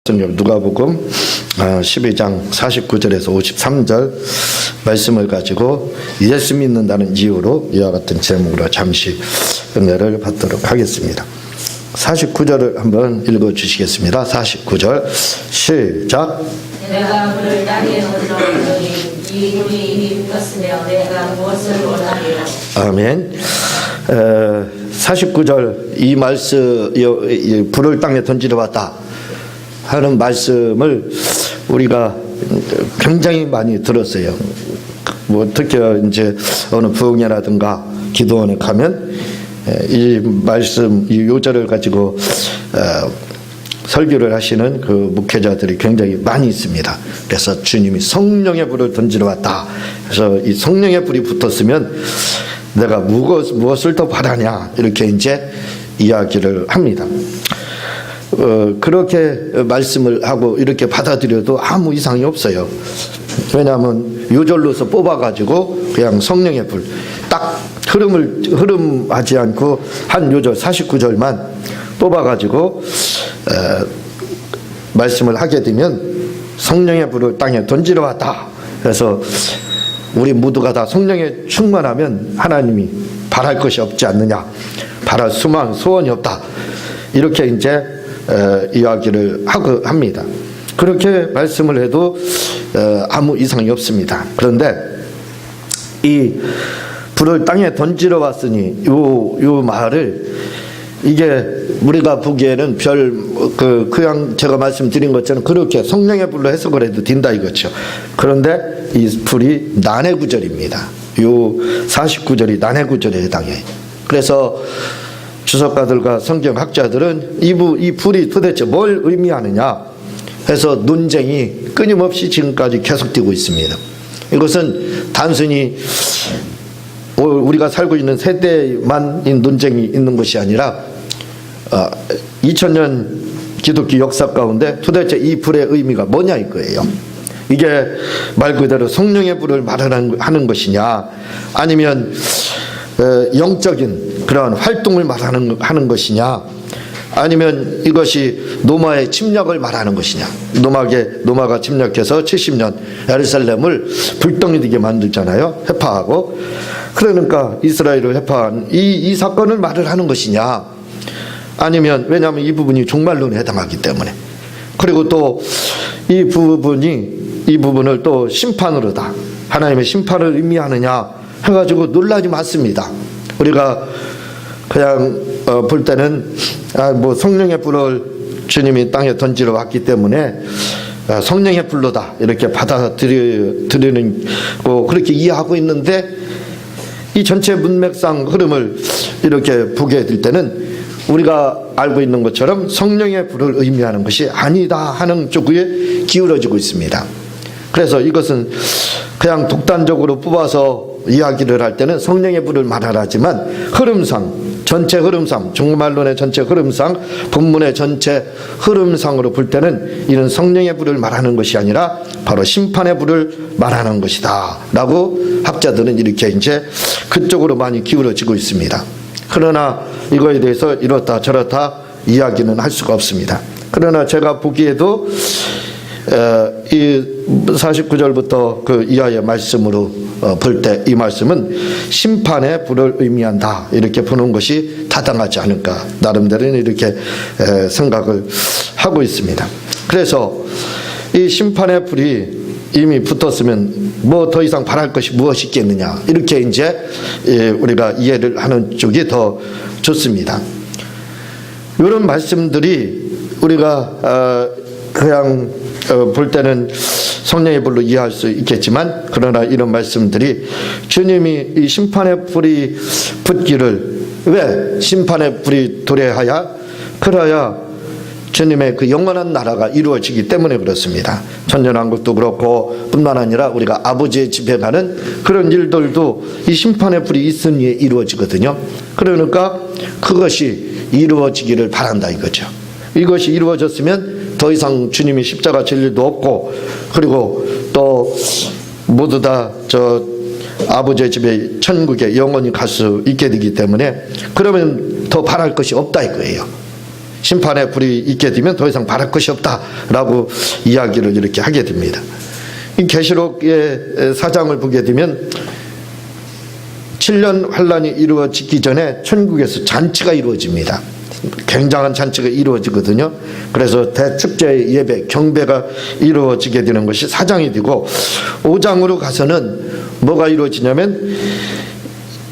성경 누가복음 12장 49절에서 53절 말씀을 가지고 예수 믿는다는 이유로 이와 같은 제목으로 잠시 은혜를 받도록 하겠습니다. 49절을 한번 읽어주시겠습니다. 49절 시작. 내가 불을 땅에 던져보니 이 불이 이미 붙었으며 내가 무엇을 원하리요. 아멘. 49절 이 말씀, 불을 땅에 던지러 왔다 하는 말씀을 우리가 굉장히 많이 들었어요. 뭐 특히 이제 어느 부흥회라든가 기도원에 가면 이 말씀, 이 요절을 가지고 설교를 하시는 그 목회자들이 굉장히 많이 있습니다. 그래서 주님이 성령의 불을 던지러 왔다. 그래서 이 성령의 불이 붙었으면 내가 무엇을 더 바라냐 이렇게 이제 이야기를 합니다. 그렇게 말씀을 하고 이렇게 받아들여도 아무 이상이 없어요. 왜냐하면 요절로서 뽑아가지고 그냥 성령의 불 딱 흐름하지 않고 한 요절 49절만 뽑아가지고 말씀을 하게 되면 성령의 불을 땅에 던지러 왔다. 그래서 우리 모두가 다 성령에 충만하면 하나님이 바랄 것이 없지 않느냐, 바랄 수만 소원이 없다, 이렇게 이제 이야기를 하고 합니다. 그렇게 말씀을 해도 아무 이상이 없습니다. 그런데 이 불을 땅에 던지러 왔으니 요 말을 이게 우리가 보기에는 그냥 제가 말씀드린 것처럼 그렇게 성령의 불로 해석을 해도 된다 이거죠. 그런데 이 불이 난해구절입니다. 요 49절이 난해구절에 해당해요. 그래서 주석가들과 성경학자들은 이 불이 도대체 뭘 의미하느냐 해서 논쟁이 끊임없이 지금까지 계속되고 있습니다. 이것은 단순히 우리가 살고 있는 세대만 논쟁이 있는 것이 아니라 2000년 기독교 역사 가운데 도대체 이 불의 의미가 뭐냐 이거예요. 이게 말 그대로 성령의 불을 말하는 것이냐, 아니면 영적인 그러한 활동을 말하는 것이냐, 아니면 이것이 로마의 침략을 말하는 것이냐. 로마가 침략해서 70년 예루살렘을 불덩이 되게 만들잖아요. 회파하고. 그러니까 이스라엘을 회파한 이 사건을 말을 하는 것이냐, 아니면 왜냐하면 이 부분이 종말론에 해당하기 때문에, 그리고 또 이 부분을 또 심판으로다, 하나님의 심판을 의미하느냐 해가지고 논란이 많습니다. 우리가 그냥 볼 때는 뭐 성령의 불을 주님이 땅에 던지러 왔기 때문에 성령의 불로다 이렇게 받아들이는 그렇게 이해하고 있는데, 이 전체 문맥상 흐름을 이렇게 보게 될 때는 우리가 알고 있는 것처럼 성령의 불을 의미하는 것이 아니다 하는 쪽에 기울어지고 있습니다. 그래서 이것은 그냥 독단적으로 뽑아서 이야기를 할 때는 성령의 불을 말하지만 전체 흐름상, 종말론의 전체 흐름상, 본문의 전체 흐름상으로 볼 때는 이는 성령의 불을 말하는 것이 아니라 바로 심판의 불을 말하는 것이다 라고 학자들은 이렇게 이제 그쪽으로 많이 기울어지고 있습니다. 그러나 이거에 대해서 이렇다 저렇다 이야기는 할 수가 없습니다. 그러나 제가 보기에도 이 49절부터 그 이하의 말씀으로 볼 때 이 말씀은 심판의 불을 의미한다 이렇게 보는 것이 타당하지 않을까, 나름대로는 이렇게 생각을 하고 있습니다. 그래서 이 심판의 불이 이미 붙었으면 뭐 더 이상 바랄 것이 무엇이 있겠느냐, 이렇게 이제 우리가 이해를 하는 쪽이 더 좋습니다. 이런 말씀들이 우리가 그냥 볼 때는 성령의 불로 이해할 수 있겠지만, 그러나 이런 말씀들이 주님이 이 심판의 불이 붙기를, 왜 심판의 불이 도래하야 그래야 주님의 그 영원한 나라가 이루어지기 때문에 그렇습니다. 천년왕국도 그렇고 뿐만 아니라 우리가 아버지의 집에 가는 그런 일들도 이 심판의 불이 있으니 이루어지거든요. 그러니까 그것이 이루어지기를 바란다 이거죠. 이것이 이루어졌으면 더 이상 주님이 십자가 질 일도 없고, 그리고 또 모두 다 아버지의 집에 천국에 영원히 갈 수 있게 되기 때문에, 그러면 더 바랄 것이 없다 이거예요. 심판의 불이 있게 되면 더 이상 바랄 것이 없다라고 이야기를 이렇게 하게 됩니다. 이 계시록의 4장을 보게 되면 7년 환란이 이루어지기 전에 천국에서 잔치가 이루어집니다. 굉장한 잔치가 이루어지거든요. 그래서 대축제 예배, 경배가 이루어지게 되는 것이 4장이 되고 5장으로 가서는 뭐가 이루어지냐면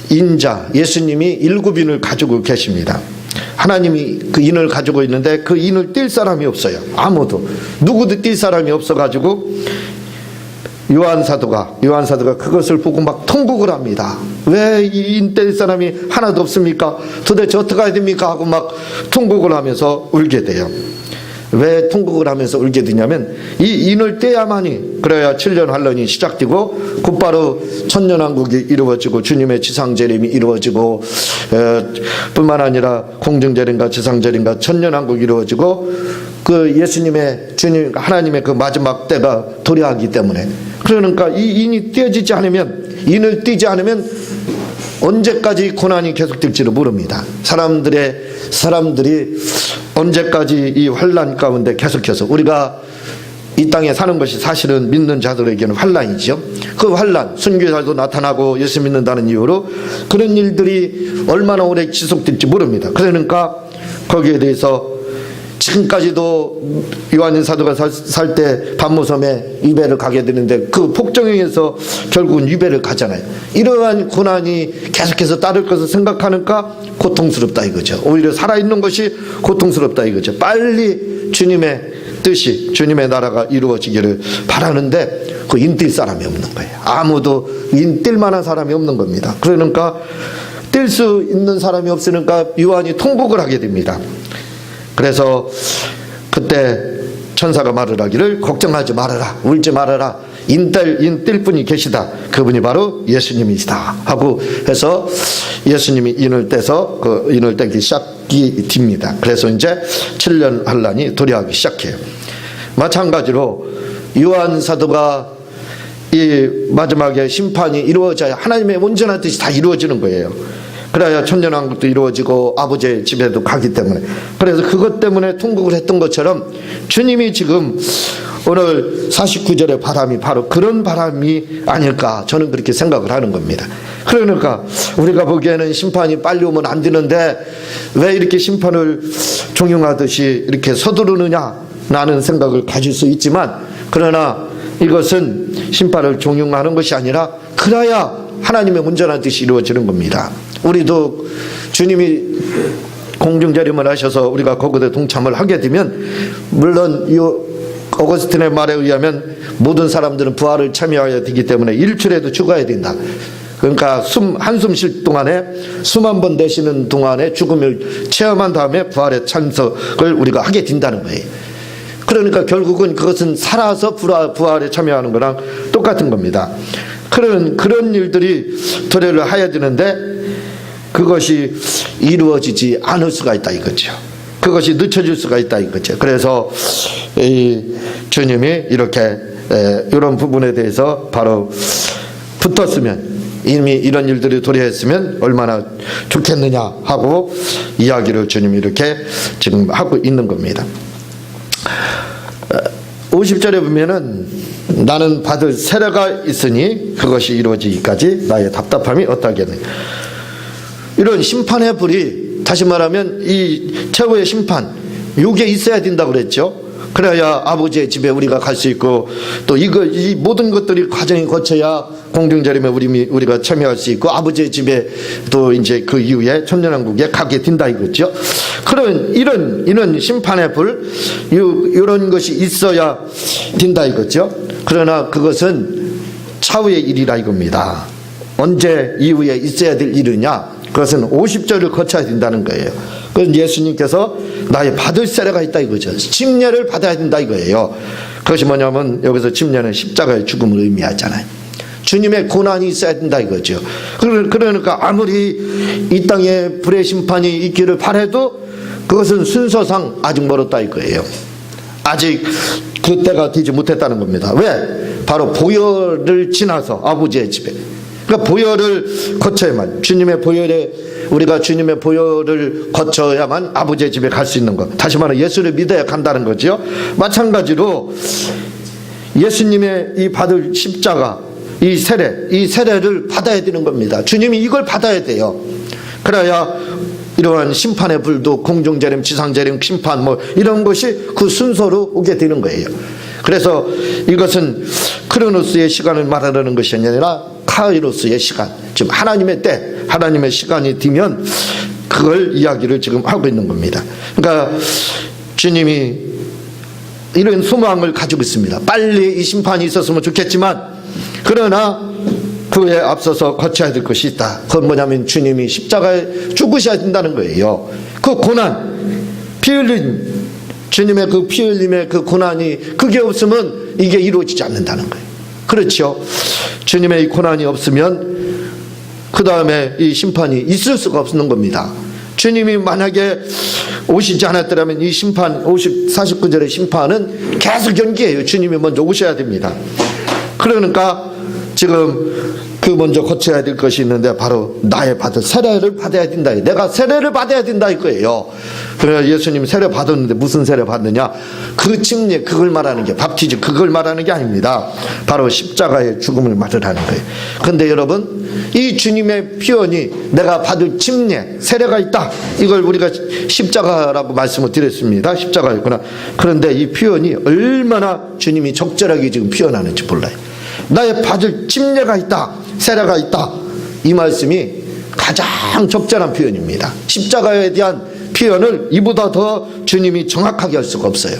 인자, 예수님이 7인을 가지고 계십니다. 하나님이 그 인을 가지고 있는데 그 인을 뛸 사람이 없어요. 아무도. 누구도 뛸 사람이 없어가지고 요한 사도가 그것을 보고 막 통곡을 합니다. 왜 이 인 뗄 사람이 하나도 없습니까? 도대체 어떻게 해야 됩니까? 하고 막 통곡을 하면서 울게 돼요. 왜 통곡을 하면서 울게 되냐면 이 인을 떼야만이 그래야 7년 환란이 시작되고 곧바로 천년왕국이 이루어지고 주님의 지상재림이 이루어지고 뿐만 아니라 공중재림과 지상재림과 천년왕국이 이루어지고 그 예수님의 주님 하나님의 그 마지막 때가 도래하기 때문에 그러니까 이 인이 떼어지지 않으면 인을 떼지 않으면 언제까지 고난이 계속될지를 모릅니다. 사람들이 언제까지 이 환란 가운데 계속해서 우리가 이 땅에 사는 것이 사실은 믿는 자들에게는 환란이죠. 그 환란, 순교자도 나타나고 예수 믿는다는 이유로 그런 일들이 얼마나 오래 지속될지 모릅니다. 그러니까 거기에 대해서 지금까지도 요한인 사도가 살 때 반모섬에 유배를 가게 되는데 그 폭정에 의해서 결국은 유배를 가잖아요. 이러한 고난이 계속해서 따를 것을 생각하니까 고통스럽다 이거죠. 오히려 살아있는 것이 고통스럽다 이거죠. 빨리 주님의 뜻이 주님의 나라가 이루어지기를 바라는데 그 인뛸 사람이 없는 거예요. 아무도 인뛸 만한 사람이 없는 겁니다. 그러니까 뛸 수 있는 사람이 없으니까 요한이 통곡을 하게 됩니다. 그래서 그때 천사가 말을 하기를 걱정하지 말아라, 울지 말아라, 인뗄 분이 계시다. 그분이 바로 예수님이시다 하고 해서 예수님이 인을 떼서 그 인을 떼기 시작이 됩니다. 그래서 이제 7년 환란이 도래하기 시작해요. 마찬가지로 요한 사도가 이 마지막에 심판이 이루어져야 하나님의 온전한 뜻이 다 이루어지는 거예요. 그래야 천년왕국도 이루어지고 아버지의 집에도 가기 때문에 그래서 그것 때문에 통곡을 했던 것처럼 주님이 지금 오늘 49절의 바람이 바로 그런 바람이 아닐까 저는 그렇게 생각을 하는 겁니다. 그러니까 우리가 보기에는 심판이 빨리 오면 안 되는데 왜 이렇게 심판을 종용하듯이 이렇게 서두르느냐 라는 생각을 가질 수 있지만 그러나 이것은 심판을 종용하는 것이 아니라 그래야 하나님의 온전한 뜻이 이루어지는 겁니다. 우리도 주님이 공중재림을 하셔서 우리가 거기에 동참을 하게 되면 물론 이 어거스틴의 말에 의하면 모든 사람들은 부활을 참여해야 되기 때문에 일출에도 죽어야 된다. 그러니까 한숨 쉴 동안에 숨 한 번 내쉬는 동안에 죽음을 체험한 다음에 부활의 참석을 우리가 하게 된다는 거예요. 그러니까 결국은 그것은 살아서 부활에 참여하는 거랑 똑같은 겁니다. 그런 일들이 도래를 해야 되는데 그것이 이루어지지 않을 수가 있다 이거죠. 그것이 늦춰질 수가 있다 이거죠. 그래서 주님이 이렇게 이런 부분에 대해서 바로 붙었으면 이미 이런 일들이 도래했으면 얼마나 좋겠느냐 하고 이야기를 주님이 이렇게 지금 하고 있는 겁니다. 50절에 보면은 나는 받을 세례가 있으니 그것이 이루어지기까지 나의 답답함이 어떠하겠느냐. 이런 심판의 불이 다시 말하면 이 최후의 심판 이게 있어야 된다고 그랬죠. 그래야 아버지의 집에 우리가 갈 수 있고 또 이 모든 것들이 과정이 거쳐야 공중재림에 우리가 참여할 수 있고 아버지의 집에 또 이제 그 이후에 천년왕국에 가게 된다 이거죠. 그런 이런 심판의 불 이런 것이 있어야 된다 이거죠. 그러나 그것은 차후의 일이라 이겁니다. 언제 이후에 있어야 될 일이냐? 그것은 50절을 거쳐야 된다는 거예요. 그래서 예수님께서 나의 받을 세례가 있다 이거죠. 침례를 받아야 된다 이거예요. 그것이 뭐냐면 여기서 침례는 십자가의 죽음을 의미하잖아요. 주님의 고난이 있어야 된다 이거죠. 그러니까 아무리 이 땅에 불의 심판이 있기를 바라도 그것은 순서상 아직 멀었다 이거예요. 아직 그 때가 되지 못했다는 겁니다. 왜? 바로 보혈을 지나서 아버지의 집에 그러니까 보혈을 거쳐야만, 주님의 보혈에, 우리가 주님의 보혈을 거쳐야만 아버지의 집에 갈 수 있는 것. 다시 말해 예수를 믿어야 간다는 거죠. 마찬가지로 예수님의 이 받을 십자가, 이 세례를 받아야 되는 겁니다. 주님이 이걸 받아야 돼요. 그래야 이러한 심판의 불도, 공중재림, 지상재림, 심판 뭐 이런 것이 그 순서로 오게 되는 거예요. 그래서 이것은 크로노스의 시간을 말하는 것이 아니라 카이로스의 시간, 즉 하나님의 때, 하나님의 시간이 되면 그걸 이야기를 지금 하고 있는 겁니다. 그러니까 주님이 이런 소망을 가지고 있습니다. 빨리 이 심판이 있었으면 좋겠지만, 그러나 그에 앞서서 거쳐야 될 것이 있다. 그건 뭐냐면 주님이 십자가에 죽으셔야 된다는 거예요. 그 고난, 피 흘린 주님의 그 피 흘림의 그 고난이, 그게 없으면 이게 이루어지지 않는다는 거예요. 그렇죠. 주님의 이 고난이 없으면 그 다음에 이 심판이 있을 수가 없는 겁니다. 주님이 만약에 오시지 않았더라면 이 심판, 49절의 심판은 계속 연기해요. 주님이 먼저 오셔야 됩니다. 그러니까 지금 그 먼저 거쳐야 될 것이 있는데, 바로 나의 받을 세례를 받아야 된다. 내가 세례를 받아야 된다 이거예요. 그래서 예수님이 세례 받았는데 무슨 세례 받느냐? 그 침례, 그걸 말하는 게, 밥티즈 그걸 말하는 게 아닙니다. 바로 십자가의 죽음을 말하는 거예요. 그런데 여러분, 이 주님의 표현이 내가 받을 침례, 세례가 있다, 이걸 우리가 십자가라고 말씀을 드렸습니다. 십자가였구나. 그런데 이 표현이 얼마나 주님이 적절하게 지금 표현하는지 몰라요. 나의 받을 침례가 있다, 세례가 있다, 이 말씀이 가장 적절한 표현입니다. 십자가에 대한 표현을 이보다 더 주님이 정확하게 할 수가 없어요.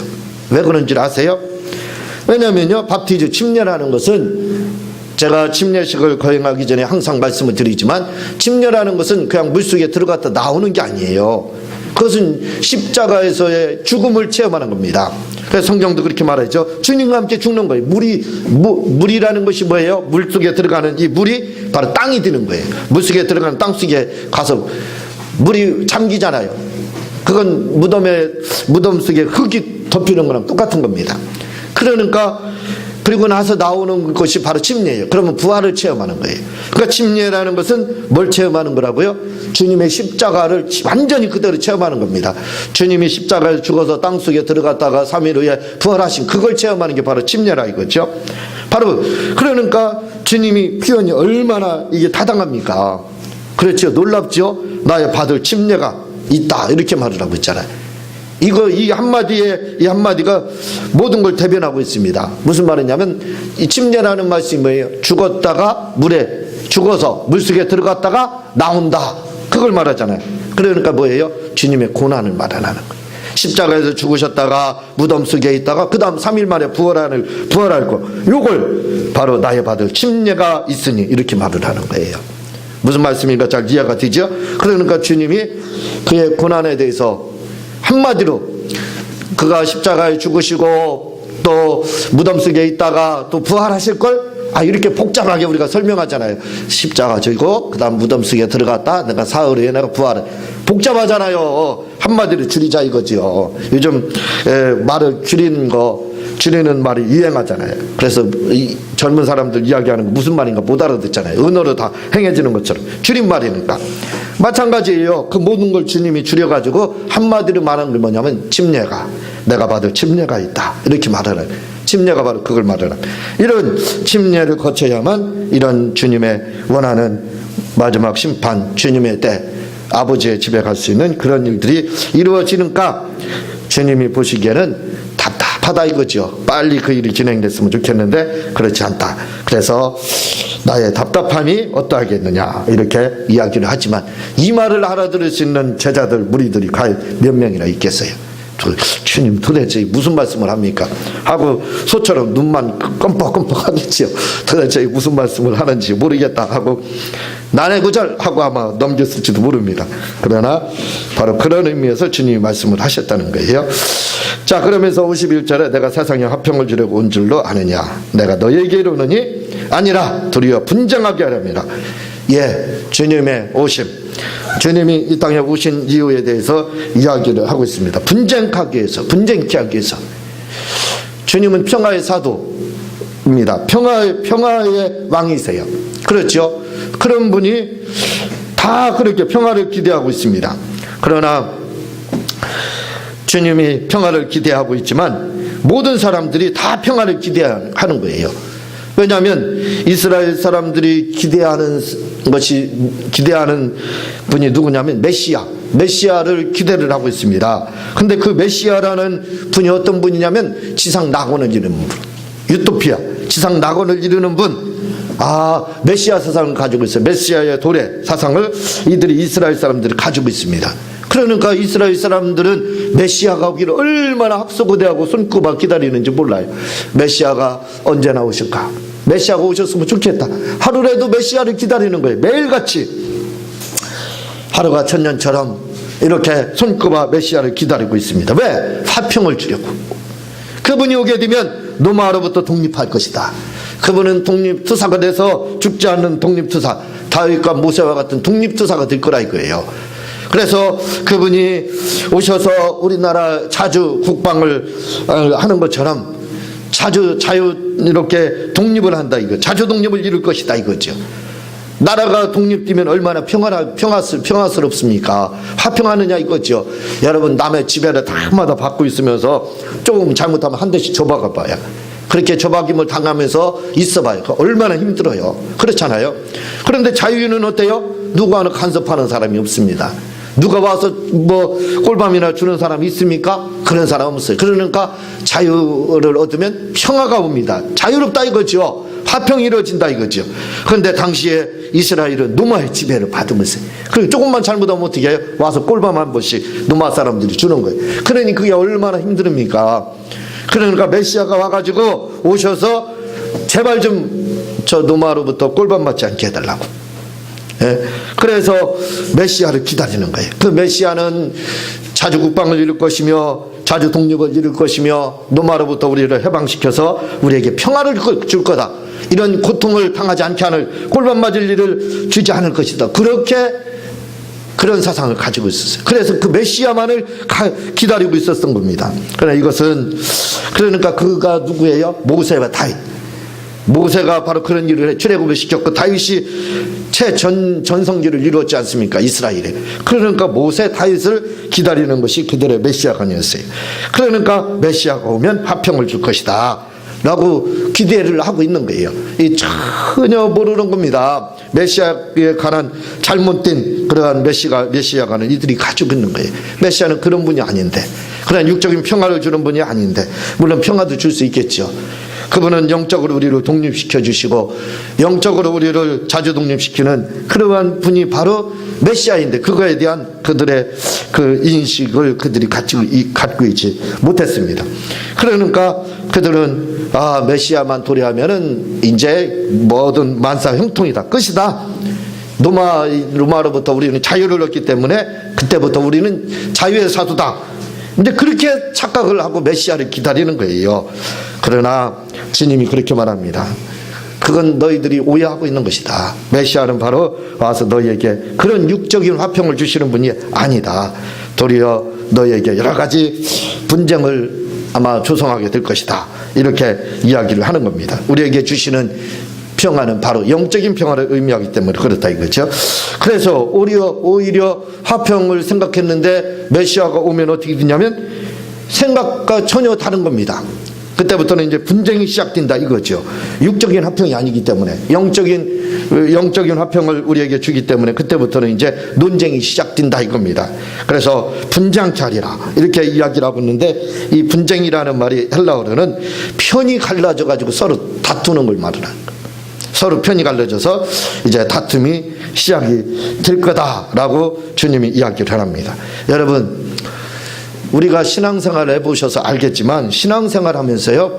왜 그런지 아세요? 왜냐면요, 밥티즈 침례라는 것은, 제가 침례식을 거행하기 전에 항상 말씀을 드리지만, 침례라는 것은 그냥 물속에 들어갔다 나오는 게 아니에요. 그것은 십자가에서의 죽음을 체험하는 겁니다. 그래서 성경도 그렇게 말하죠. 주님과 함께 죽는 거예요. 물이라는 것이 뭐예요? 물속에 들어가는 이 물이 바로 땅이 되는 거예요. 물속에 들어가는 땅 속에 가서 물이 잠기잖아요. 그건 무덤 속에 흙이 덮이는 거랑 똑같은 겁니다. 그러니까 그리고 나서 나오는 것이 바로 침례예요. 그러면 부활을 체험하는 거예요. 그러니까 침례라는 것은 뭘 체험하는 거라고요? 주님의 십자가를 완전히 그대로 체험하는 겁니다. 주님이 십자가에 죽어서 땅속에 들어갔다가 3일 후에 부활하신, 그걸 체험하는 게 바로 침례라 이거죠. 바로 그러니까 주님이 표현이 얼마나 이게 타당합니까? 그렇죠. 놀랍죠. 나의 받을 침례가 있다, 이렇게 말을 하고 있잖아요. 이 한마디가 모든 걸 대변하고 있습니다. 무슨 말이냐면, 이 침례라는 말씀이 뭐예요? 죽어서 물속에 들어갔다가 나온다, 그걸 말하잖아요. 그러니까 뭐예요? 주님의 고난을 말하는 거예요. 십자가에서 죽으셨다가 무덤 속에 있다가 그 다음 3일 만에 부활할 거, 요걸 바로 나의 받을 침례가 있으니, 이렇게 말을 하는 거예요. 무슨 말씀인가 잘 이해가 되죠? 그러니까 주님이 그의 고난에 대해서 한마디로, 그가 십자가에 죽으시고 또 무덤 속에 있다가 또 부활하실 걸, 이렇게 복잡하게 우리가 설명하잖아요. 십자가 지고 그 다음 무덤 속에 들어갔다, 내가 사흘 후에 내가 부활해. 복잡하잖아요. 한마디로 줄이자 이거지요. 요즘 말을 줄이는 말이 유행하잖아요. 그래서 이 젊은 사람들 이야기하는 거 무슨 말인가 못 알아듣잖아요. 은어로 다 행해지는 것처럼 줄임말이니까. 마찬가지예요. 그 모든 걸 주님이 줄여가지고 한마디로 말하는 게 뭐냐면, 침례가, 내가 받을 침례가 있다, 이렇게 말하는, 침례가 바로 그걸 말하는, 이런 침례를 거쳐야만 이런 주님의 원하는 마지막 심판, 주님의 때 아버지의 집에 갈 수 있는 그런 일들이 이루어지니까 주님이 보시기에는 답답하다 이거죠. 빨리 그 일이 진행됐으면 좋겠는데 그렇지 않다. 그래서 나의 답답함이 어떠하겠느냐, 이렇게 이야기를 하지만, 이 말을 알아들을 수 있는 제자들, 무리들이 과연 몇 명이나 있겠어요? 주님 도대체 무슨 말씀을 합니까? 하고 소처럼 눈만 껌뻑껌뻑 하겠지요. 도대체 무슨 말씀을 하는지 모르겠다 하고 난해 구절 하고 아마 넘겼을지도 모릅니다. 그러나 바로 그런 의미에서 주님이 말씀을 하셨다는 거예요. 자, 그러면서 51절에 내가 세상에 화평을 주려고 온 줄로 아느냐, 내가 너에게 이르노니 아니라 도리어 분쟁하게 하렵니다. 주님의 오심, 주님이 이 땅에 오신 이유에 대해서 이야기를 하고 있습니다. 분쟁케 하기 위해서. 주님은 평화의 사도입니다. 평화의 왕이세요. 그렇죠. 그런 분이 다 그렇게 평화를 기대하고 있습니다. 그러나 주님이 평화를 기대하고 있지만 모든 사람들이 다 평화를 기대하는 거예요. 왜냐하면 이스라엘 사람들이 기대하는 분이 누구냐면 메시아를 기대를 하고 있습니다. 근데 그 메시아라는 분이 어떤 분이냐면 지상 낙원을 이루는 분, 유토피아, 지상 낙원을 이루는 분. 메시아 사상을 가지고 있어요. 메시아의 도래 사상을 이들이 이스라엘 사람들이 가지고 있습니다. 그러니까 이스라엘 사람들은 메시아가 오기를 얼마나 합수고대하고 손꼽아 기다리는지 몰라요. 메시아가 언제 나오실까? 메시아가 오셨으면 좋겠다. 하루라도 메시아를 기다리는 거예요. 매일같이 하루가 천년처럼 이렇게 손꼽아 메시아를 기다리고 있습니다. 왜? 화평을 주려고. 그분이 오게 되면 로마로부터 독립할 것이다. 그분은 독립투사가 돼서 죽지 않는 독립투사, 다윗과 모세와 같은 독립투사가 될 거라 이거예요. 그래서 그분이 오셔서 우리나라 자주 국방을 하는 것처럼 자유 이렇게 독립을 한다 이거. 자주 독립을 이룰 것이다 이거죠. 나라가 독립되면 얼마나 평화스럽습니까? 화평하느냐 이거죠. 여러분 남의 지배를 다마다 받고 있으면서 조금 잘못하면 한 대씩 줘박아 봐요. 그렇게 조박임을 당하면서 있어봐요. 얼마나 힘들어요. 그렇잖아요. 그런데 자유는 어때요? 누구 하나 간섭하는 사람이 없습니다. 누가 와서 꼴밤이나 주는 사람이 있습니까? 그런 사람 없어요. 그러니까 자유를 얻으면 평화가 옵니다. 자유롭다 이거죠. 화평이 이루어진다 이거죠. 그런데 당시에 이스라엘은 노마의 지배를 받으면서 그리고 조금만 잘못하면 어떻게 해요? 와서 꼴밤 한 번씩 노마 사람들이 주는 거예요. 그러니 그게 얼마나 힘듭니까? 그러니까 메시아가 와가지고 오셔서 제발 좀 저 노마로부터 꼴밤 맞지 않게 해달라고. 그래서 메시아를 기다리는 거예요. 그 메시아는 자주 국방을 이룰 것이며 자주 독립을 이룰 것이며 노마로부터 우리를 해방시켜서 우리에게 평화를 줄 거다. 이런 고통을 당하지 않게 하는 꼴밤 맞을 일을 주지 않을 것이다. 그런 사상을 가지고 있었어요. 그래서 그 메시아만을 기다리고 있었던 겁니다. 그러나 이것은 그러니까 그가 누구예요? 모세와 다윗. 모세가 바로 그런 일을 해 출애굽을 시켰고 다윗이 최전성기를 이루었지 않습니까? 이스라엘에. 그러니까 모세 다윗을 기다리는 것이 그들의 메시아가 아니었어요. 그러니까 메시아가 오면 화평을 줄 것이다 라고 기대를 하고 있는 거예요. 이 전혀 모르는 겁니다. 메시아에 관한 잘못된 그러한 메시아가는 이들이 가지고 있는 거예요. 메시아는 그런 분이 아닌데, 그러나 육적인 평화를 주는 분이 아닌데, 물론 평화도 줄 수 있겠죠. 그분은 영적으로 우리를 독립시켜 주시고 영적으로 우리를 자주 독립시키는 그러한 분이 바로 메시아인데 그거에 대한 그들의 그 인식을 그들이 갖고 있지 못했습니다. 그러니까 그들은 메시아만 도래하면은 이제 모든 만사 형통이다, 끝이다. 로마로부터 우리는 자유를 얻기 때문에 그때부터 우리는 자유의 사도다. 근데 그렇게 착각을 하고 메시아를 기다리는 거예요. 그러나 주님이 그렇게 말합니다. 그건 너희들이 오해하고 있는 것이다. 메시아는 바로 와서 너희에게 그런 육적인 화평을 주시는 분이 아니다. 도리어 너희에게 여러 가지 분쟁을 아마 조성하게 될 것이다. 이렇게 이야기를 하는 겁니다. 우리에게 주시는 평화는 바로 영적인 평화를 의미하기 때문에 그렇다 이거죠. 그래서 오히려 화평을 생각했는데 메시아가 오면 어떻게 되냐면 생각과 전혀 다른 겁니다. 그때부터는 이제 분쟁이 시작된다 이거죠. 육적인 화평이 아니기 때문에 영적인 화평을 우리에게 주기 때문에 그때부터는 이제 논쟁이 시작된다 이겁니다. 그래서 분쟁케 하리라 이렇게 이야기를 하고 있는데 이 분쟁이라는 말이 헬라어로는 편이 갈라져 가지고 서로 다투는 걸 말하는 거예요. 서로 편이 갈라져서 이제 다툼이 시작이 될 거다라고 주님이 이야기를 합니다. 여러분, 우리가 신앙생활을 해보셔서 알겠지만 신앙생활 하면서요,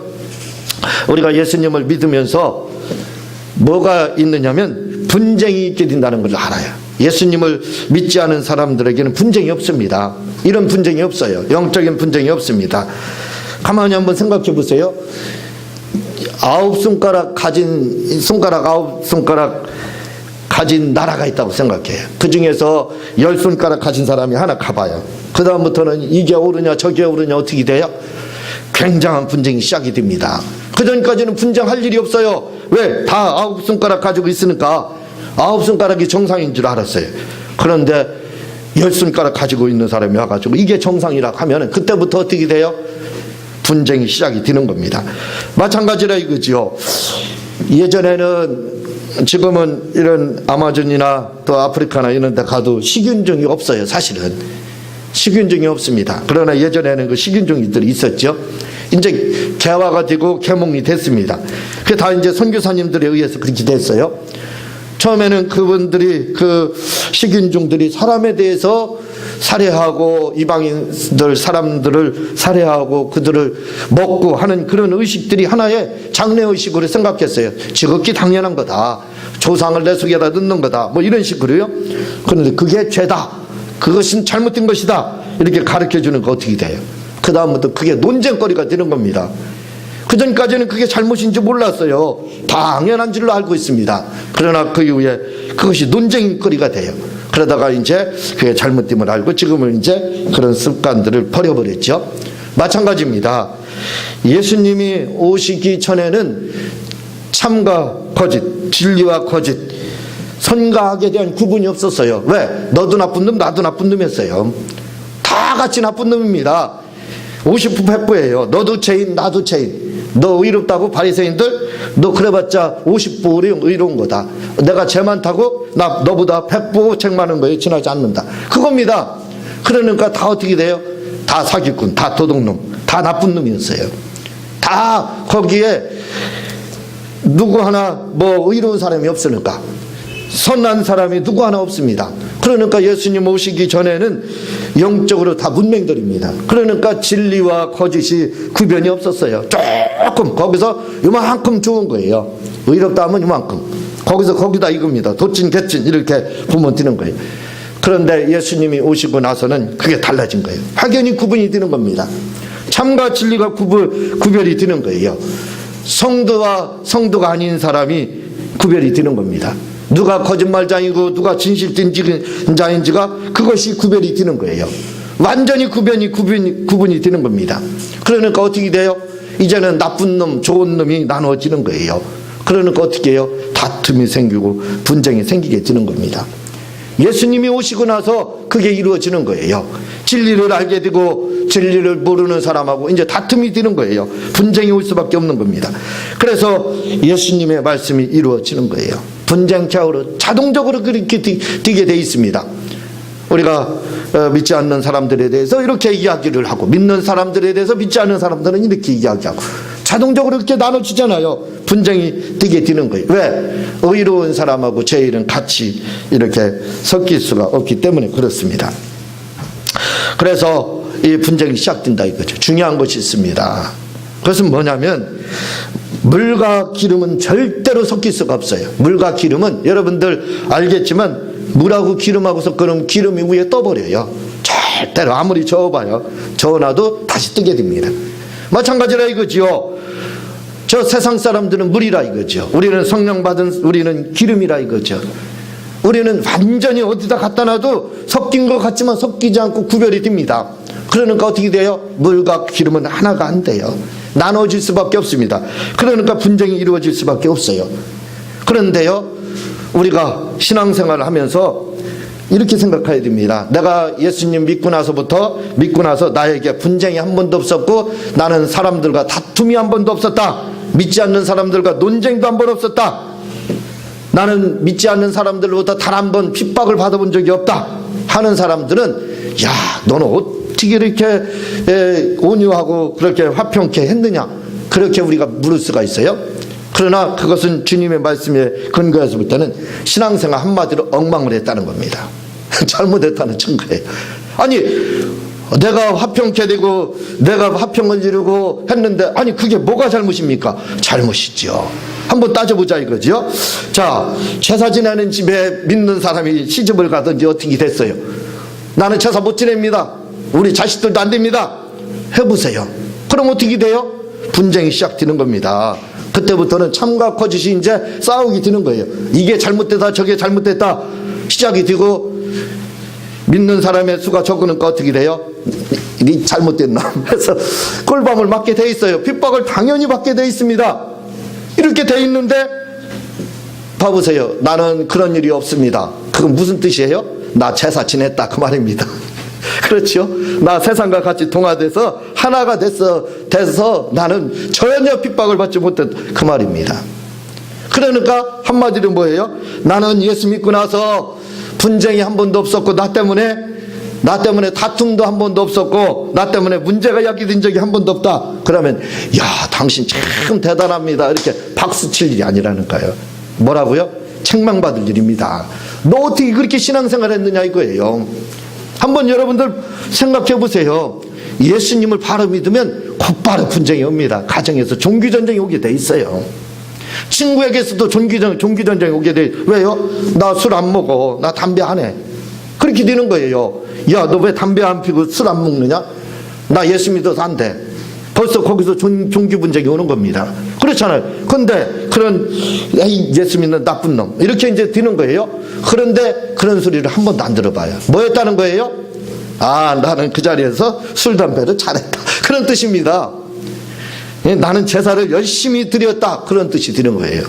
우리가 예수님을 믿으면서 뭐가 있느냐면 분쟁이 있게 된다는 걸 알아요. 예수님을 믿지 않은 사람들에게는 분쟁이 없습니다. 이런 분쟁이 없어요. 영적인 분쟁이 없습니다. 가만히 한번 생각해 보세요. 아홉 손가락 가진 나라가 있다고 생각해요. 그 중에서 10손가락 가진 사람이 하나 가봐요. 그 다음부터는 이게 오르냐 저게 오르냐 어떻게 돼요? 굉장한 분쟁이 시작이 됩니다. 그 전까지는 분쟁할 일이 없어요. 왜? 다 9손가락 가지고 있으니까 9손가락이 정상인 줄 알았어요. 그런데 10손가락 가지고 있는 사람이 와가지고 이게 정상이라고 하면 그때부터 어떻게 돼요? 분쟁이 시작이 되는 겁니다. 마찬가지라 이거지요. 예전에는, 지금은 이런 아마존이나 또 아프리카나 이런 데 가도 식인종이 없어요. 사실은 식인종이 없습니다. 그러나 예전에는 그 식인종이들이 있었죠. 이제 개화가 되고 개몽이 됐습니다. 그게 다 이제 선교사님들에 의해서 그렇게 됐어요. 처음에는 그분들이, 그 식인종들이 사람에 대해서 살해하고 이방인들 사람들을 살해하고 그들을 먹고 하는 그런 의식들이 하나의 장래의식으로 생각했어요. 지극히 당연한 거다. 조상을 내 속에다 넣는 거다. 뭐 이런 식으로요. 그런데 그게 죄다. 그것은 잘못된 것이다. 이렇게 가르쳐 주는 거 어떻게 돼요? 그 다음부터 그게 논쟁거리가 되는 겁니다. 그 전까지는 그게 잘못인지 몰랐어요. 당연한 줄로 알고 있습니다. 그러나 그 이후에 그것이 논쟁거리가 돼요. 그러다가 이제 그게 잘못됨을 알고 지금은 이제 그런 습관들을 버려버렸죠. 마찬가지입니다. 예수님이 오시기 전에는 참과 거짓, 진리와 거짓, 선과 악에 대한 구분이 없었어요. 왜? 너도 나쁜 놈, 나도 나쁜 놈이었어요. 다 같이 나쁜 놈입니다. 50부 100부예요. 너도 죄인, 나도 죄인. 너 의롭다고 바리새인들? 너 그래봤자 50부 의로운 거다. 내가 죄 많다고? 나 너보다 100부 죄 많은 거에 지나지 않는다. 그겁니다. 그러니까 다 어떻게 돼요? 다 사기꾼, 다 도둑놈, 다 나쁜 놈이었어요. 다 거기에 누구 하나 뭐 의로운 사람이 없으니까, 선한 사람이 누구 하나 없습니다. 그러니까 예수님 오시기 전에는 영적으로 다 문맹들입니다. 그러니까 진리와 거짓이 구별이 없었어요. 조금 거기서 요만큼 좋은 거예요. 의롭다 하면 요만큼, 거기서 거기다 이겁니다. 도찐 개찐 이렇게 보면 되는 거예요. 그런데 예수님이 오시고 나서는 그게 달라진 거예요. 확연히 구분이 되는 겁니다. 참과 진리가 구별이 되는 거예요. 성도와 성도가 아닌 사람이 구별이 되는 겁니다. 누가 거짓말장이고 누가 진실자인지가 그것이 구별이 되는 거예요. 완전히 구분이 되는 겁니다. 그러니까 어떻게 돼요? 이제는 나쁜 놈, 좋은 놈이 나눠지는 거예요. 그러니까 어떻게 해요? 다툼이 생기고 분쟁이 생기게 되는 겁니다. 예수님이 오시고 나서 그게 이루어지는 거예요. 진리를 알게 되고 진리를 모르는 사람하고 이제 다툼이 되는 거예요. 분쟁이 올 수밖에 없는 겁니다. 그래서 예수님의 말씀이 이루어지는 거예요. 분쟁 좌우로 자동적으로 그렇게 되게 돼 있습니다. 우리가 믿지 않는 사람들에 대해서 이렇게 이야기를 하고, 믿는 사람들에 대해서 믿지 않는 사람들은 이렇게 이야기하고, 자동적으로 이렇게 나눠지잖아요. 분쟁이 되게 되는 거예요. 왜? 의로운 사람하고 죄인은 같이 이렇게 섞일 수가 없기 때문에 그렇습니다. 그래서 이 분쟁이 시작된다 이거죠. 중요한 것이 있습니다. 그것은 뭐냐면, 물과 기름은 절대로 섞일 수가 없어요. 물과 기름은 여러분들 알겠지만 물하고 기름하고 섞으면 기름이 위에 떠버려요. 절대로 아무리 저어봐요. 저어놔도 다시 뜨게 됩니다. 마찬가지라 이거지요. 저 세상 사람들은 물이라 이거죠. 우리는 성령 받은, 우리는 기름이라 이거죠. 우리는 완전히 어디다 갖다 놔도 섞인 것 같지만 섞이지 않고 구별이 됩니다. 그러니까 어떻게 돼요? 물과 기름은 하나가 안 돼요. 나눠질 수밖에 없습니다. 그러니까 분쟁이 이루어질 수밖에 없어요. 그런데요, 우리가 신앙생활을 하면서 이렇게 생각해야 됩니다. 내가 예수님 믿고 나서 나에게 분쟁이 한 번도 없었고, 나는 사람들과 다툼이 한 번도 없었다. 믿지 않는 사람들과 논쟁도 한 번 없었다. 나는 믿지 않는 사람들로부터 단 한 번 핍박을 받아본 적이 없다 하는 사람들은, 야, 너는 어떻게 이렇게 온유하고 그렇게 화평케 했느냐, 그렇게 우리가 물을 수가 있어요. 그러나 그것은 주님의 말씀에 근거해서 볼 때는 신앙생활 한마디로 엉망을 했다는 겁니다. 잘못했다는 증거예요. 아니, 내가 화평케 되고 내가 화평을 이루고 했는데, 아니 그게 뭐가 잘못입니까? 잘못이죠. 한번 따져보자 이거죠. 자, 제사 지내는 집에 믿는 사람이 시집을 가든지 어떻게 됐어요? 나는 제사 못 지냅니다. 우리 자식들도 안 됩니다. 해보세요. 그럼 어떻게 돼요? 분쟁이 시작되는 겁니다. 그때부터는 참과 거짓이 이제 싸우게 되는 거예요. 이게 잘못됐다, 저게 잘못됐다 시작이 되고, 믿는 사람의 수가 적으니까 어떻게 돼요? 이 잘못된 놈 해서 꼴밤을 맞게 돼 있어요. 핍박을 당연히 받게 돼 있습니다. 이렇게 돼 있는데 봐보세요. 나는 그런 일이 없습니다. 그건 무슨 뜻이에요? 나 제사 지냈다 그 말입니다. 그렇죠? 나 세상과 같이 동화돼서 하나가 돼서 나는 전혀 핍박을 받지 못했다 그 말입니다. 그러니까 한마디로 뭐예요? 나는 예수 믿고 나서 분쟁이 한 번도 없었고 나 때문에 다툼도 한 번도 없었고 나 때문에 문제가 야기된 적이 한 번도 없다. 그러면 야 당신 참 대단합니다. 이렇게 박수 칠 일이 아니라는 거예요. 뭐라고요? 책망받을 일입니다. 너 어떻게 그렇게 신앙생활 했느냐 이거예요. 한번 여러분들 생각해 보세요. 예수님을 바로 믿으면 곧바로 분쟁이 옵니다. 가정에서 종교전쟁이 오게 돼 있어요. 친구에게서도 종교전쟁이 오게 돼. 왜요? 나 술 안 먹어. 나 담배 안 해. 그렇게 되는 거예요. 야, 너 왜 담배 안 피고 술 안 먹느냐? 나 예수 믿어서 안 돼. 벌써 거기서 종교 분쟁이 오는 겁니다. 그렇잖아요. 근데 그런 예수 믿는 나쁜 놈 이렇게 이제 되는 거예요. 그런데 그런 소리를 한 번도 안 들어봐요. 뭐였다는 거예요? 아, 나는 그 자리에서 술 담배를 잘했다. 그런 뜻입니다. 나는 제사를 열심히 드렸다. 그런 뜻이 되는 거예요.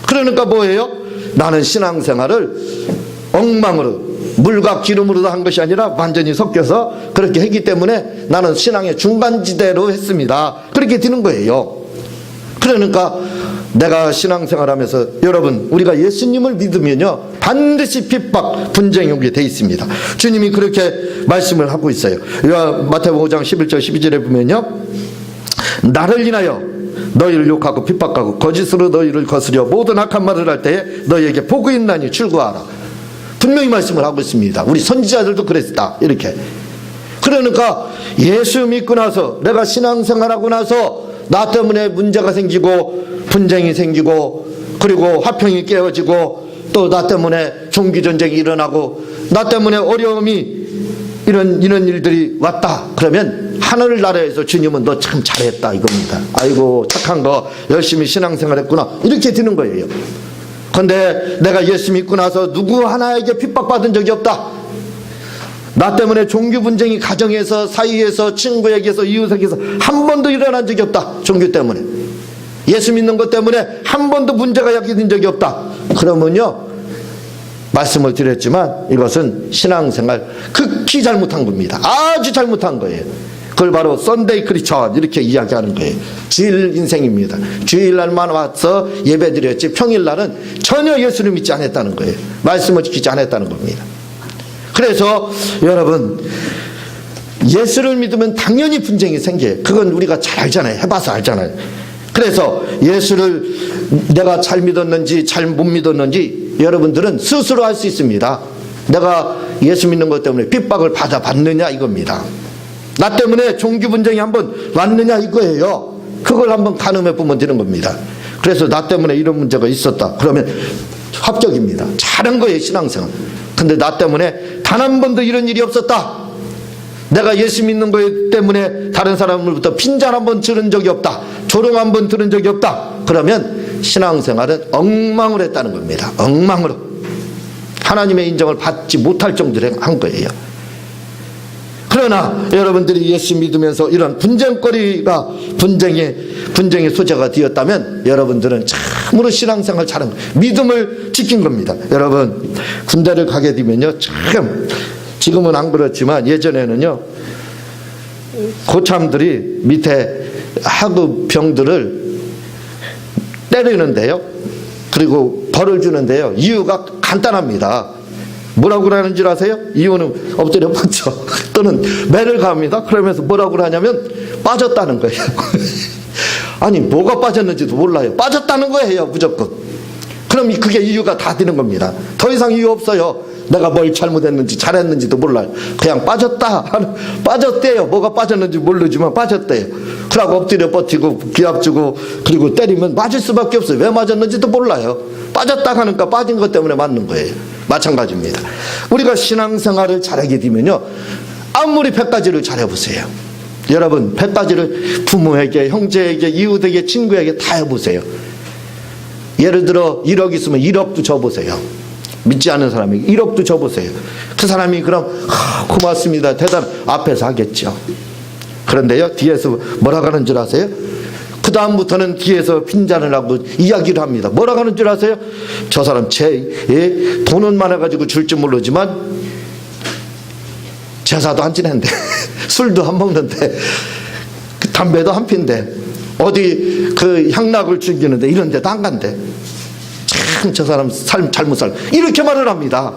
그러니까 뭐예요? 나는 신앙생활을 엉망으로 물과 기름으로 한 것이 아니라 완전히 섞여서 그렇게 했기 때문에 나는 신앙의 중간지대로 했습니다. 그렇게 되는 거예요. 그러니까 내가 신앙생활하면서 여러분 우리가 예수님을 믿으면요 반드시 핍박 분쟁이 오게 돼 있습니다. 주님이 그렇게 말씀을 하고 있어요. 마태복음 5장 11절 12절에 보면요 나를 인하여 너희를 욕하고 핍박하고 거짓으로 너희를 거스려 모든 악한 말을 할 때에 너희에게 복이 있나니 출구하라. 분명히 말씀을 하고 있습니다. 우리 선지자들도 그랬다. 이렇게. 그러니까 예수 믿고 나서 내가 신앙생활하고 나서 나 때문에 문제가 생기고 분쟁이 생기고 그리고 화평이 깨어지고 또 나 때문에 종기전쟁이 일어나고 나 때문에 어려움이 이런 일들이 왔다. 그러면 하늘나라에서 주님은 너 참 잘했다 이겁니다. 아이고 착한 거 열심히 신앙생활했구나 이렇게 되는 거예요. 근데 내가 예수 믿고 나서 누구 하나에게 핍박받은 적이 없다. 나 때문에 종교 분쟁이 가정에서 사이에서 친구에게서 이웃에게서 한 번도 일어난 적이 없다. 종교 때문에 예수 믿는 것 때문에 한 번도 문제가 야기된 적이 없다. 그러면요 말씀을 드렸지만 이것은 신앙생활 극히 잘못한 겁니다. 아주 잘못한 거예요. 그걸 바로 썬데이 크리스천 이렇게 이야기하는 거예요. 주일 인생입니다. 주일날만 와서 예배드렸지 평일날은 전혀 예수를 믿지 않았다는 거예요. 말씀을 지키지 않았다는 겁니다. 그래서 여러분 예수를 믿으면 당연히 분쟁이 생겨요. 그건 우리가 잘 알잖아요. 해봐서 알잖아요. 그래서 예수를 내가 잘 믿었는지 잘 못 믿었는지 여러분들은 스스로 알 수 있습니다. 내가 예수 믿는 것 때문에 핍박을 받았느냐 이겁니다. 나 때문에 종교 분쟁이 한번 왔느냐 이거예요. 그걸 한번 가늠해 보면 되는 겁니다. 그래서 나 때문에 이런 문제가 있었다. 그러면 합격입니다. 잘한 거예요 신앙생활. 근데 나 때문에 단 한 번도 이런 일이 없었다. 내가 예수 믿는 것 때문에 다른 사람으로부터 핀잔 한 번 들은 적이 없다. 조롱 한 번 들은 적이 없다. 그러면 신앙생활은 엉망을 했다는 겁니다. 엉망으로. 하나님의 인정을 받지 못할 정도로 한 거예요. 그러나 여러분들이 예수 믿으면서 이런 분쟁거리가 분쟁의 소재가 되었다면 여러분들은 참으로 신앙생활 잘한 거예요. 믿음을 지킨 겁니다. 여러분 군대를 가게 되면요 지금은 안 그렇지만 예전에는요 고참들이 밑에 하급 병들을 때리는데요 그리고 벌을 주는데요 이유가 간단합니다. 뭐라고 그러는 줄 아세요? 이유는 엎드려 뻗죠. 또는 매를 갑니다. 그러면서 뭐라고 하냐면 빠졌다는 거예요. 아니 뭐가 빠졌는지도 몰라요. 빠졌다는 거예요 무조건. 그럼 그게 이유가 다 되는 겁니다. 더 이상 이유 없어요. 내가 뭘 잘못했는지 잘했는지도 몰라요. 그냥 빠졌대요. 뭐가 빠졌는지 모르지만 빠졌대요. 그러고 엎드려 뻗치고 기합 주고 그리고 때리면 맞을 수밖에 없어요. 왜 맞았는지도 몰라요. 빠졌다 하니까 빠진 것 때문에 맞는 거예요. 마찬가지입니다. 우리가 신앙생활을 잘하게 되면요 아무리 100가지를 잘해보세요. 여러분 100가지를 부모에게 형제에게 이웃에게 친구에게 다 해보세요. 예를 들어 1억 있으면 1억도 줘보세요. 믿지 않는 사람에게 1억도 줘보세요. 그 사람이 그럼 고맙습니다 대단 앞에서 하겠죠. 그런데요 뒤에서 뭐라고 하는 줄 아세요? 그 다음부터는 뒤에서 빈잔을 하고 이야기를 합니다. 뭐라고 하는 줄 아세요? 저 사람 돈은 많아가지고 줄 줄 모르지만 제사도 안 지낸대. 술도 안 먹는데 담배도 안 핀대. 어디 그 향락을 즐기는데 이런 데도 안 간대. 참 저 사람 삶 잘못 살 이렇게 말을 합니다.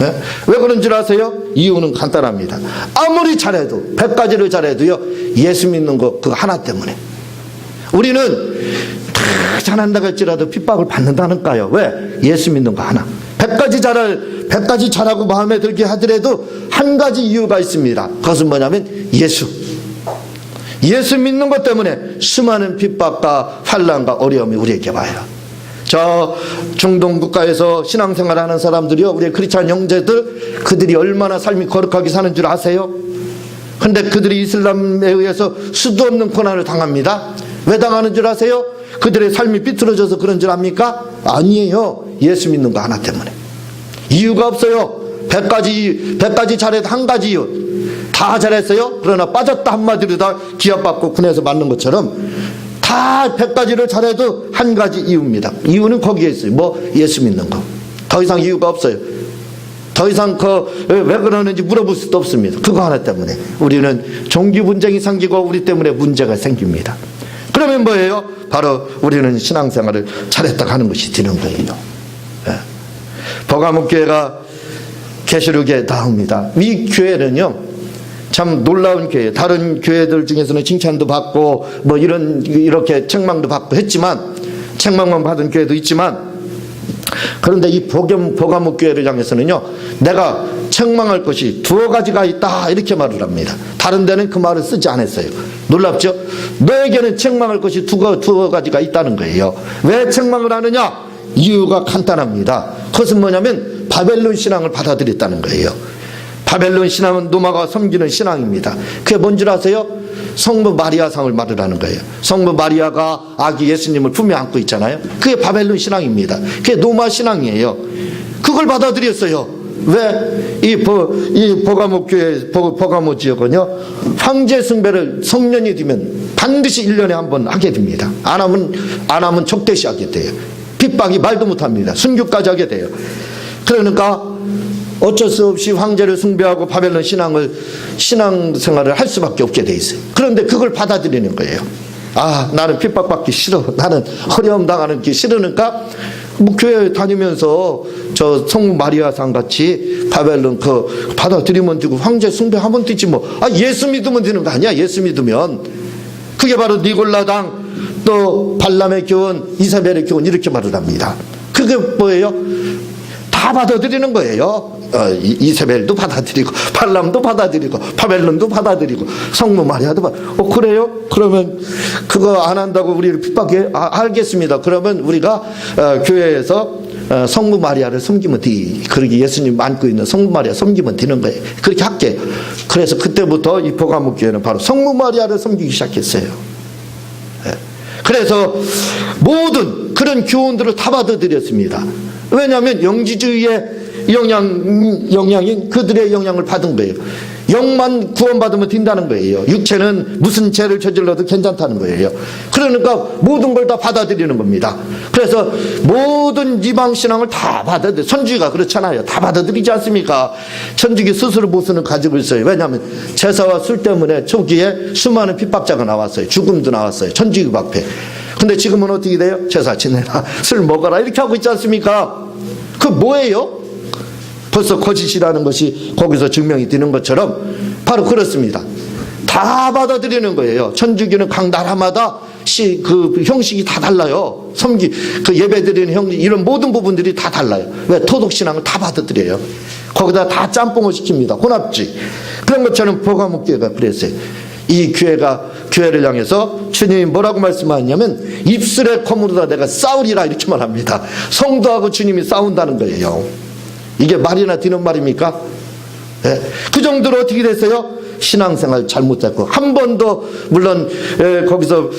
예? 왜 그런 줄 아세요? 이유는 간단합니다. 아무리 잘해도 100가지를 잘해도요 예수 믿는 거 그 하나 때문에. 우리는 다 잘한다고 할지라도 핍박을 받는다니까요. 왜? 예수 믿는 거 하나. 100가지 잘하고 마음에 들게 하더라도 한 가지 이유가 있습니다. 그것은 뭐냐면 예수 믿는 것 때문에 수많은 핍박과 환난과 어려움이 우리에게 와요. 저 중동 국가에서 신앙생활하는 사람들이요, 우리 크리스찬 형제들, 그들이 얼마나 삶이 거룩하게 사는 줄 아세요? 근데 그들이 이슬람에 의해서 수도 없는 고난을 당합니다. 왜 당하는 줄 아세요? 그들의 삶이 삐뚤어져서 그런 줄 압니까? 아니에요. 예수 믿는 거 하나 때문에. 이유가 없어요. 100가지 잘해도 한 가지 이유. 다 잘했어요. 그러나 빠졌다 한마디로 다 기합받고 군에서 맞는 것처럼 다 100가지를 잘해도 한 가지 이유입니다. 이유는 거기에 있어요. 뭐? 예수 믿는 거. 더 이상 이유가 없어요. 더 이상 왜 그러는지 물어볼 수도 없습니다. 그거 하나 때문에 우리는 종교 분쟁이 생기고 우리 때문에 문제가 생깁니다. 그러면 뭐예요? 바로 우리는 신앙생활을 잘했다고 하는 것이 되는 거예요. 버가목 교회가 계시록에 나옵니다. 이 교회는요 참 놀라운 교회. 다른 교회들 중에서는 칭찬도 받고 뭐 이렇게 책망도 받고 했지만, 책망만 받은 교회도 있지만, 그런데 이 버가목 교회를 향해서는요 내가 책망할 것이 두어 가지가 있다 이렇게 말을 합니다. 다른 데는 그 말을 쓰지 않았어요. 놀랍죠? 너에게는 책망할 것이 두어 가지가 있다는 거예요. 왜 책망을 하느냐? 이유가 간단합니다. 그것은 뭐냐면 바벨론 신앙을 받아들였다는 거예요. 바벨론 신앙은 노마가 섬기는 신앙입니다. 그게 뭔지 아세요? 성부 마리아상을 말을 하는 거예요. 성부 마리아가 아기 예수님을 품에 안고 있잖아요. 그게 바벨론 신앙입니다. 그게 노마 신앙이에요. 그걸 받아들였어요. 왜? 이 버가목 교회, 버가목 지역은요 황제 숭배를 성년이 되면 반드시 1년에 한 번 하게 됩니다. 안 하면 적대시 하게 돼요. 핍박이 말도 못합니다. 순교까지 하게 돼요. 그러니까 어쩔 수 없이 황제를 숭배하고 바벨론 신앙생활을 할 수밖에 없게 돼 있어요. 그런데 그걸 받아들이는 거예요. 아, 나는 핍박받기 싫어. 나는 어려움 당하는 게 싫으니까 뭐 교회 다니면서 저 성모 마리아상 같이 바벨론 받아들이면 되고 황제 숭배하면 되지 뭐. 아, 예수 믿으면 되는 거 아니야? 예수 믿으면. 그게 바로 니골라당, 또 발람의 교훈, 이사벨의 교훈 이렇게 말을 합니다. 그게 뭐예요? 다 받아들이는 거예요. 이세벨도 받아들이고 발람도 받아들이고 바벨론도 받아들이고 성모 마리아도 그래요? 그러면 그거 안 한다고 우리를 핍박해? 알겠습니다. 그러면 우리가 교회에서 성모 마리아를 섬기면 그렇게 예수님 안고 있는 성모 마리아 섬기면 되는 거예요. 그렇게 할게요. 그래서 그때부터 이 버가목 교회는 바로 성모 마리아를 섬기기 시작했어요. 그래서 모든 그런 교훈들을 다 받아들였습니다. 왜냐하면 영지주의의 영향인 그들의 영향을 받은 거예요. 영만 구원받으면 된다는 거예요. 육체는 무슨 죄를 저질러도 괜찮다는 거예요. 그러니까 모든 걸 다 받아들이는 겁니다. 그래서 모든 이방신앙을 다 받아들여요. 천주교가 그렇잖아요. 다 받아들이지 않습니까? 천주교 스스로 모습을 가지고 있어요. 왜냐하면 제사와 술 때문에 초기에 수많은 핍박자가 나왔어요. 죽음도 나왔어요. 천주교 박해. 근데 지금은 어떻게 돼요? 제사 지내라, 술 먹어라 이렇게 하고 있지 않습니까? 그 뭐예요? 벌써 거짓이라는 것이 거기서 증명이 되는 것처럼 바로 그렇습니다. 다 받아들이는 거예요. 천주교는 각 나라마다 그 형식이 다 달라요. 그 예배드리는 형식, 이런 모든 부분들이 다 달라요. 왜? 토독신앙을 다 받아들여요. 거기다 다 짬뽕을 시킵니다. 혼합주의. 그런 것처럼 버가목 교회가 그랬어요. 이 교회를 향해서 주님이 뭐라고 말씀하냐면 입술에 거무르다 내가 싸우리라 이렇게 말합니다. 성도하고 주님이 싸운다는 거예요. 이게 말이나 되는 말입니까? 네. 그 정도로 어떻게 됐어요? 신앙생활 잘못했고 한 번도 물론 거기서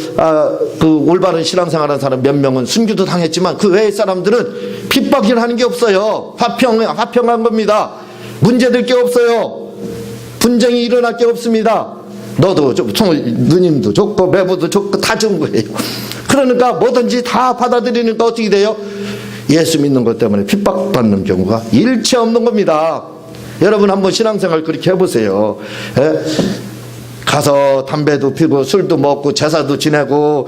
그 올바른 신앙생활하는 사람 몇 명은 순교도 당했지만 그 외의 사람들은 핍박을 하는 게 없어요. 화평한 겁니다. 문제될 게 없어요. 분쟁이 일어날 게 없습니다. 너도 좋고 누님도 좋고 매부도 좋고 다 좋은 거예요. 그러니까 뭐든지 다 받아들이니까 어떻게 돼요? 예수 믿는 것 때문에 핍박받는 경우가 일체 없는 겁니다. 여러분 한번 신앙생활 그렇게 해보세요. 예? 가서 담배도 피고 술도 먹고 제사도 지내고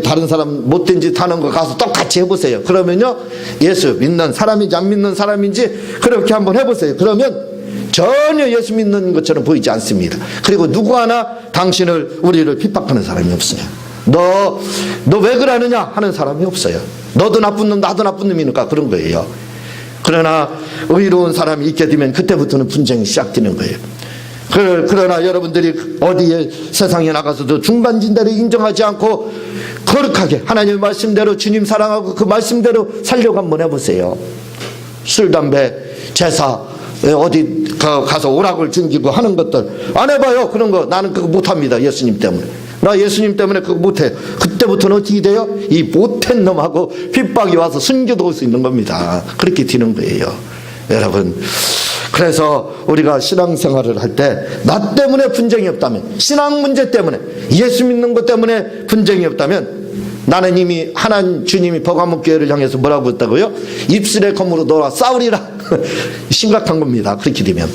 다른 사람 못된 짓 하는 거 가서 똑같이 해보세요. 그러면요, 예수 믿는 사람인지 안 믿는 사람인지 그렇게 한번 해보세요. 그러면 전혀 예수 믿는 것처럼 보이지 않습니다. 그리고 누구 하나 우리를 핍박하는 사람이 없어요. 너 왜 그러느냐 하는 사람이 없어요. 너도 나쁜 놈 나도 나쁜 놈이니까 그런 거예요. 그러나 의로운 사람이 있게 되면 그때부터는 분쟁이 시작되는 거예요. 그러나 여러분들이 어디에 세상에 나가서도 중간진대를 인정하지 않고 거룩하게 하나님의 말씀대로 주님 사랑하고 그 말씀대로 살려고 한번 해보세요. 술, 담배, 제사 어디 가서 오락을 즐기고 하는 것들 안 해봐요. 그런 거 나는 그거 못합니다. 예수님 때문에. 나 예수님 때문에 그거 못해. 그때부터는 어떻게 돼요? 이 못한 놈하고 핍박이 와서 숨겨도 올 수 있는 겁니다. 그렇게 되는 거예요. 여러분, 그래서 우리가 신앙생활을 할 때 나 때문에 분쟁이 없다면, 신앙 문제 때문에, 예수 믿는 것 때문에 분쟁이 없다면, 나는 이미 하나님 주님이 버가목교회를 향해서 뭐라고 했다고요? 입술의 검으로 너와 싸우리라. 심각한 겁니다. 그렇게 되면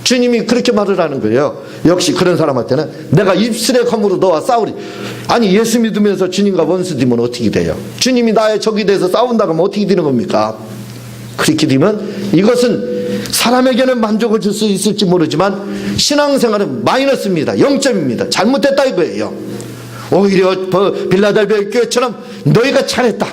주님이 그렇게 말을 하는 거예요. 역시 그런 사람한테는 내가 입술의 검으로 너와 싸우리. 아니 예수 믿으면서 주님과 원수 되면 어떻게 돼요? 주님이 나의 적이 돼서 싸운다고 하면 어떻게 되는 겁니까? 그렇게 되면 이것은 사람에게는 만족을 줄 수 있을지 모르지만 신앙생활은 마이너스입니다. 0점입니다. 잘못됐다 이거예요. 오히려 빌라델비아 교회처럼 너희가 잘했다,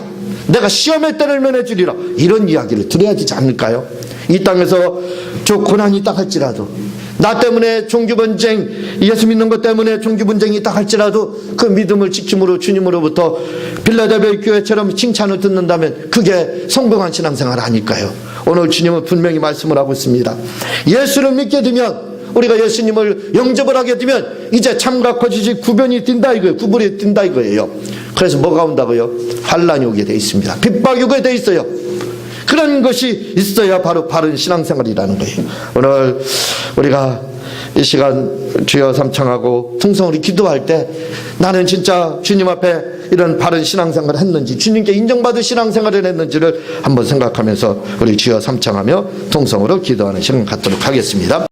내가 시험의 때를 면해주리라, 이런 이야기를 들어야 되지 않을까요? 이 땅에서 저 고난이 있다 할지라도, 나 때문에 종교분쟁, 예수 믿는 것 때문에 종교분쟁이 있다 할지라도 그 믿음을 지킴으로 주님으로부터 빌라델비아 교회처럼 칭찬을 듣는다면 그게 성공한 신앙생활 아닐까요? 오늘 주님은 분명히 말씀을 하고 있습니다. 예수를 믿게 되면, 우리가 예수님을 영접을 하게 되면 이제 참과 거짓이 구분이 뛴다 이거예요. 구분이 뛴다 이거예요. 그래서 뭐가 온다고요? 환란이 오게 돼 있습니다. 핍박이 오게 돼 있어요. 그런 것이 있어야 바로 바른 신앙생활이라는 거예요. 오늘 우리가 이 시간 주여 삼창하고 통성으로 기도할 때 나는 진짜 주님 앞에 이런 바른 신앙생활을 했는지, 주님께 인정받은 신앙생활을 했는지를 한번 생각하면서 우리 주여 삼창하며 통성으로 기도하는 시간 갖도록 하겠습니다.